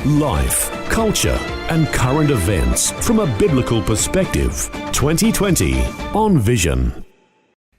Life, culture, and current events from a biblical perspective. 2020 on Vision.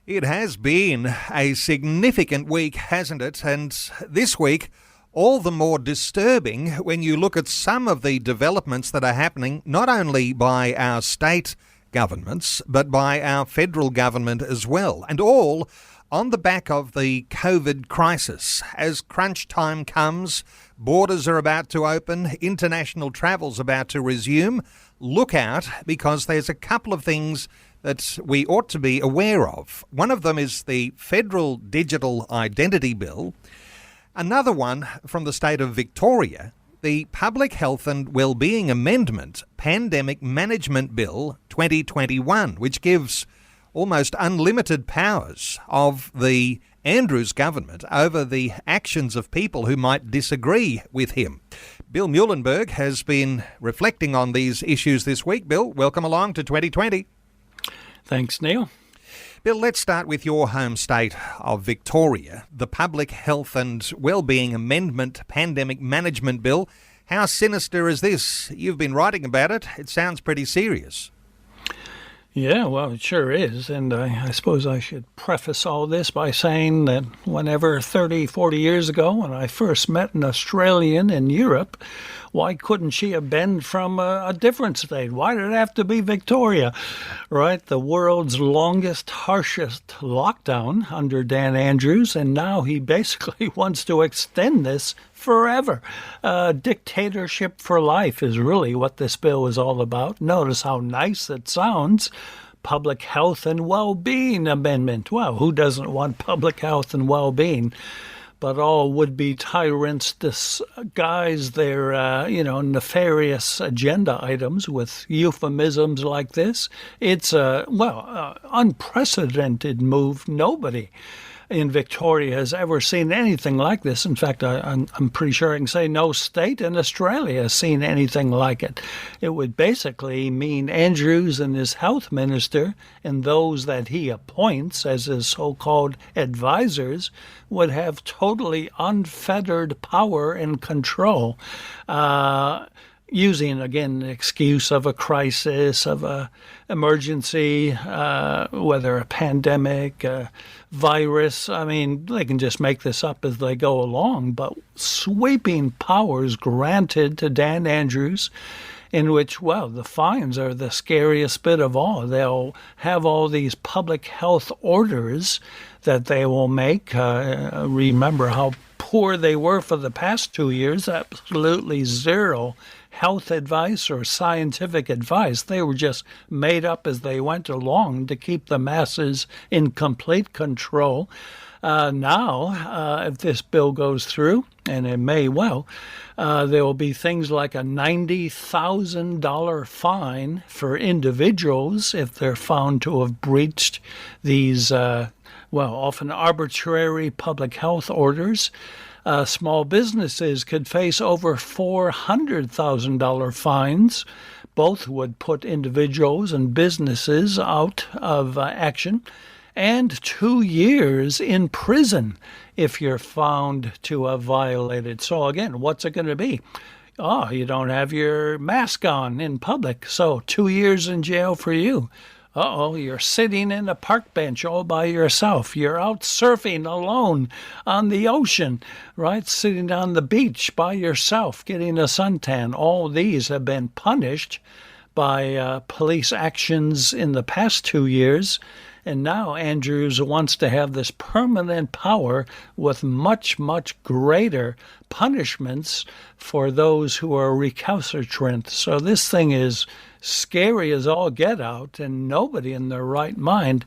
It has been a significant week, hasn't it? And this week, all the more disturbing when you look at some of the developments that are happening, not only by our state governments, but by our federal government as well. And all on the back of the COVID crisis. As crunch time comes, borders are about to open, international travel's about to resume. Look out, because there's a couple of things that we ought to be aware of. One of them is the Federal Digital Identity Bill. Another one from the state of Victoria, the Public Health and Wellbeing Amendment Pandemic Management Bill 2021, which gives almost unlimited powers of the Andrews government over the actions of people who might disagree with him. Bill Muhlenberg has been reflecting on these issues this week. Bill, welcome along to 2020. Thanks, Neil. Bill, let's start with your home state of Victoria. The Public Health and Wellbeing Amendment Pandemic Management Bill. How sinister is this? You've been writing about it. It sounds pretty serious. Yeah, well, it sure is. And I suppose I should preface all this by saying that whenever 30, 40 years ago, when I first met an Australian in Europe, why couldn't she have been from a different state? Why did it have to be Victoria? Right? The world's longest, harshest lockdown under Dan Andrews, and now he basically wants to extend this forever. Dictatorship for life is really what this bill is all about. Notice how nice it sounds. Public Health and Well-Being Amendment. Well, who doesn't want public health and well-being? But all would-be tyrants disguise their, nefarious agenda items with euphemisms like this. It's a, unprecedented move. Nobody in Victoria has ever seen anything like this. In fact, I'm pretty sure I can say no state in Australia has seen anything like it. It would basically mean Andrews and his health minister and those that he appoints as his so-called advisors would have totally unfettered power and control, using, again, the excuse of a crisis, of a emergency, whether a pandemic, a virus. I mean, they can just make this up as they go along, but sweeping powers granted to Dan Andrews, in which, the fines are the scariest bit of all. They'll have all these public health orders that they will make. Remember how poor they were for the past 2 years, absolutely zero health advice or scientific advice. They were just made up as they went along to keep the masses in complete control. Now, if this bill goes through, and it may well, there will be things like a $90,000 fine for individuals if they're found to have breached these, often arbitrary public health orders. Small businesses could face over $400,000 fines. Both would put individuals and businesses out of action. And 2 years in prison if you're found to have violated. So again, what's it going to be? Oh, you don't have your mask on in public, so 2 years in jail for you. You're sitting in a park bench all by yourself. You're out surfing alone on the ocean, right? Sitting on the beach by yourself, getting a suntan. All these have been punished by police actions in the past 2 years. And now Andrews wants to have this permanent power with much, much greater punishments for those who are recalcitrant. So this thing is scary as all get out, and nobody in their right mind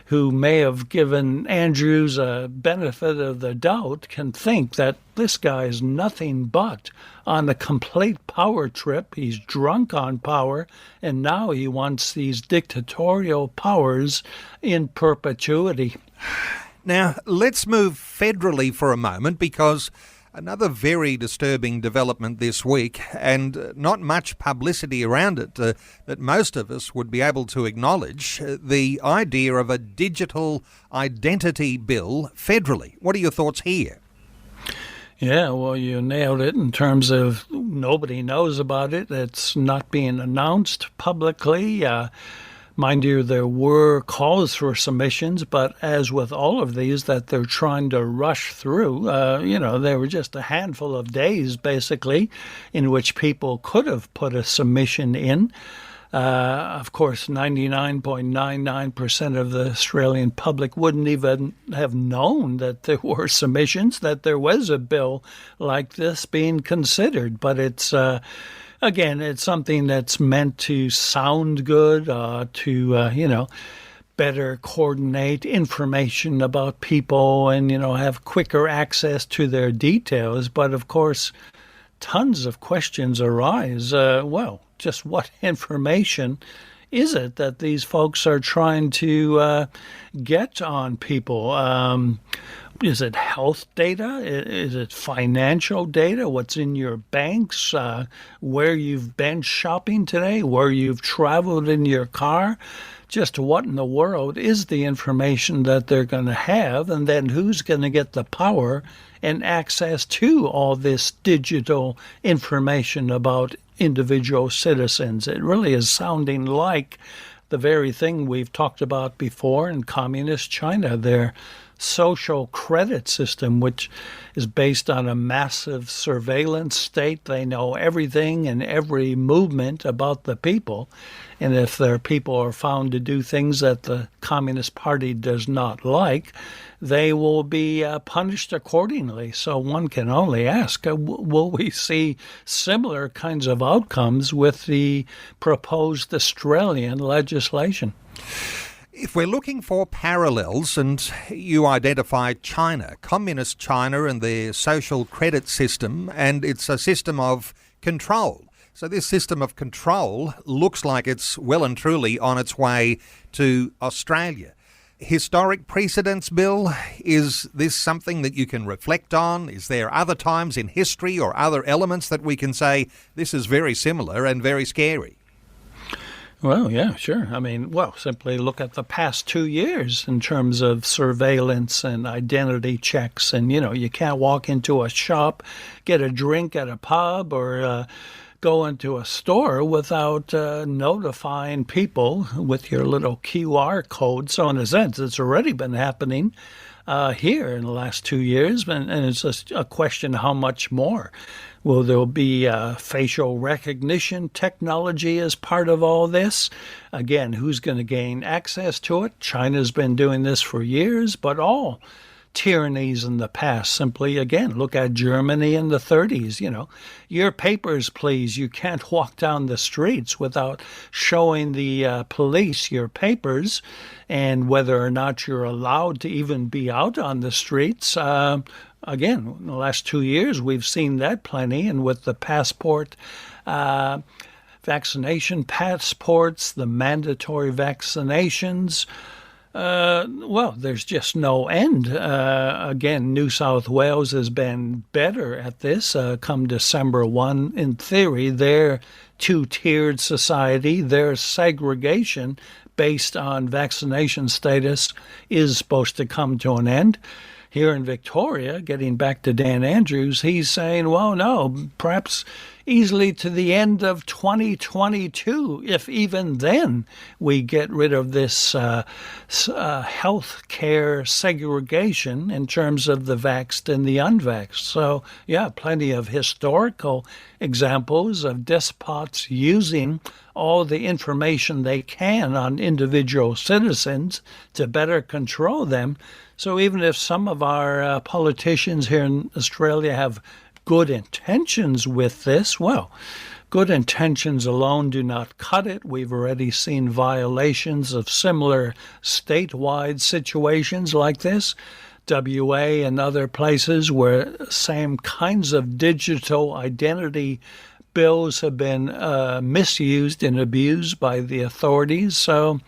who may have given Andrews a benefit of the doubt can think that this guy is nothing but on a complete power trip. He's drunk on power, and now he wants these dictatorial powers in perpetuity. Now, let's move federally for a moment, because another very disturbing development this week, and not much publicity around it that most of us would be able to acknowledge, the idea of a digital identity bill federally. What are your thoughts here? Yeah, well, you nailed it in terms of nobody knows about it. It's not being announced publicly. Mind you, there were calls for submissions, but as with all of these that they're trying to rush through, there were just a handful of days, basically, in which people could have put a submission in. Of course, 99.99% of the Australian public wouldn't even have known that there were submissions, that there was a bill like this being considered. But it's, again, it's something that's meant to sound good, better coordinate information about people and, have quicker access to their details. But of course, tons of questions arise. Just what information is it that these folks are trying to get on people? Is it health data? Is it financial data? What's in your banks? Where you've been shopping today? Where you've traveled in your car? Just what in the world is the information that they're going to have? And then who's going to get the power and access to all this digital information about individual citizens? It really is sounding like the very thing we've talked about before in communist China, their social credit system, which is based on a massive surveillance state. They know everything and every movement about the people. And if their people are found to do things that the Communist Party does not like, they will be punished accordingly. So one can only ask, will we see similar kinds of outcomes with the proposed Australian legislation? If we're looking for parallels, and you identify China, communist China and their social credit system, and it's a system of control. So this system of control looks like it's well and truly on its way to Australia. Historic precedents, Bill, is this something that you can reflect on? Is there other times in history or other elements that we can say this is very similar and very scary? Well, yeah, sure. Simply look at the past 2 years in terms of surveillance and identity checks. And, you can't walk into a shop, get a drink at a pub, or go into a store without notifying people with your little QR code. So in a sense, it's already been happening here in the last 2 years, and it's just a question how much more. Will there be facial recognition technology as part of all this? Again, who's going to gain access to it? China's been doing this for years, but all tyrannies in the past. Simply, again, look at Germany in the 30s. Your papers, please. You can't walk down the streets without showing the police your papers, and whether or not you're allowed to even be out on the streets. Again, in the last 2 years, we've seen that plenty, and with the passport, vaccination passports, the mandatory vaccinations, there's just no end. Again, New South Wales has been better at this. Come December 1, in theory, their two-tiered society, their segregation based on vaccination status is supposed to come to an end. Here in Victoria, getting back to Dan Andrews, he's saying, well, no, perhaps easily to the end of 2022, if even then we get rid of this health care segregation in terms of the vaxxed and the unvaxxed. So, yeah, plenty of historical examples of despots using all the information they can on individual citizens to better control them. So even if some of our politicians here in Australia have good intentions with this, well, good intentions alone do not cut it. We've already seen violations of similar statewide situations like this. WA and other places where same kinds of digital identity bills have been misused and abused by the authorities. So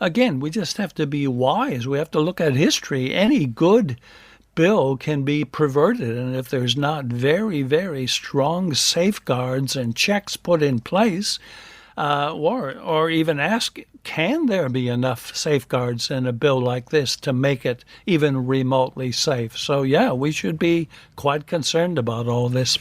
again, we just have to be wise. We have to look at history. Any good bill can be perverted, and if there's not very, very strong safeguards and checks put in place, or even can there be enough safeguards in a bill like this to make it even remotely safe? So, yeah, we should be quite concerned about all this.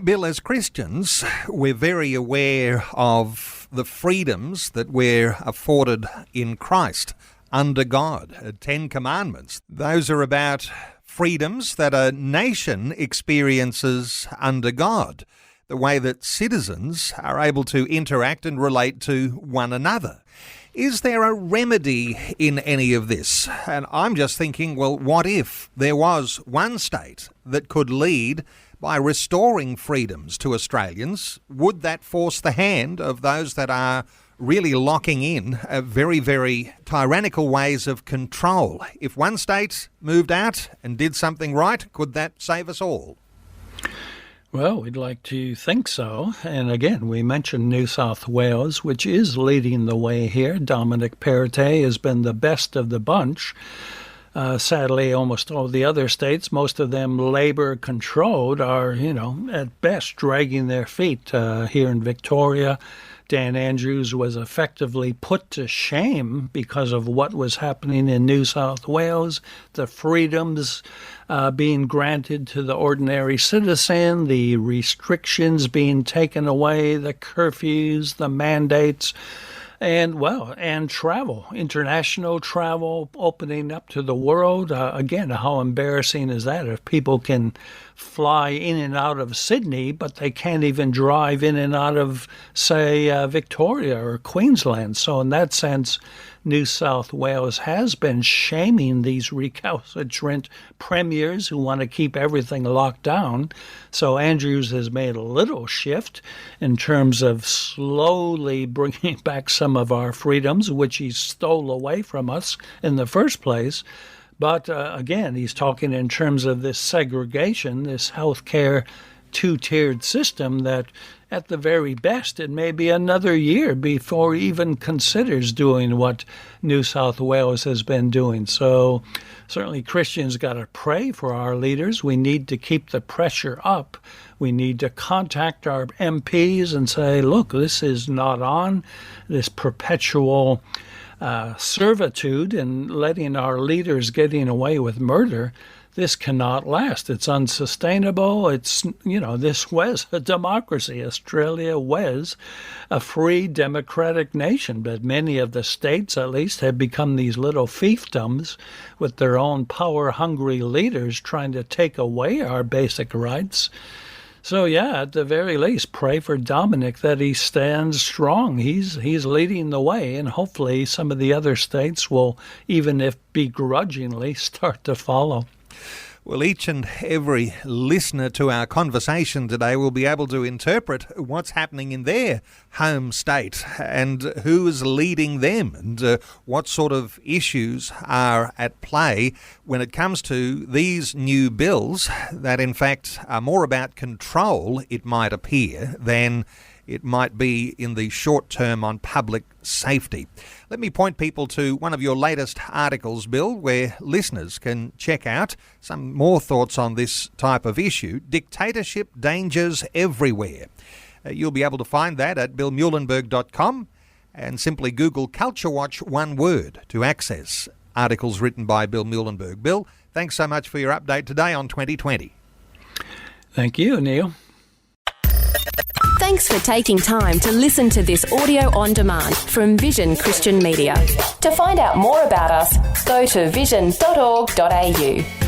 Bill, as Christians, we're very aware of the freedoms that we're afforded in Christ under God. 10 Commandments. Those are about freedoms that a nation experiences under God, the way that citizens are able to interact and relate to one another. Is there a remedy in any of this? And I'm just thinking, well, what if there was one state that could lead by restoring freedoms to Australians? Would that force the hand of those that are really locking in very, very tyrannical ways of control? If one state moved out and did something right, could that save us all? Well, we'd like to think so. And again, we mentioned New South Wales, which is leading the way here. Dominic Perrottet has been the best of the bunch. Sadly, almost all the other states, most of them Labor-controlled, are, at best dragging their feet. Here in Victoria, Dan Andrews was effectively put to shame because of what was happening in New South Wales, the freedoms being granted to the ordinary citizen, the restrictions being taken away, the curfews, the mandates, and travel, international travel, opening up to the world. Again, how embarrassing is that if people can fly in and out of Sydney, but they can't even drive in and out of, say, Victoria or Queensland. So in that sense, New South Wales has been shaming these recalcitrant premiers who want to keep everything locked down. So Andrews has made a little shift in terms of slowly bringing back some of our freedoms, which he stole away from us in the first place. But again, he's talking in terms of this segregation, this healthcare two-tiered system that at the very best, it may be another year before he even considers doing what New South Wales has been doing. So certainly Christians got to pray for our leaders. We need to keep the pressure up. We need to contact our MPs and say, look, this is not on, this perpetual servitude and letting our leaders getting away with murder. This cannot last. It's unsustainable. This was a democracy. Australia was a free democratic nation, but many of the states, at least, have become these little fiefdoms with their own power-hungry leaders trying to take away our basic rights. So, yeah, at the very least, pray for Dominic that he stands strong. He's leading the way, and hopefully some of the other states will, even if begrudgingly, start to follow. Well, each and every listener to our conversation today will be able to interpret what's happening in their home state and who is leading them and what sort of issues are at play when it comes to these new bills that, in fact, are more about control, it might appear, than it might be in the short term on public safety. Let me point people to one of your latest articles, Bill, where listeners can check out some more thoughts on this type of issue. Dictatorship dangers everywhere. You'll be able to find that at billmuhlenberg.com and simply Google Culture Watch one word to access articles written by Bill Muhlenberg. Bill, thanks so much for your update today on 2020. Thank you, Neil. Thanks for taking time to listen to this audio on demand from Vision Christian Media. To find out more about us, go to vision.org.au.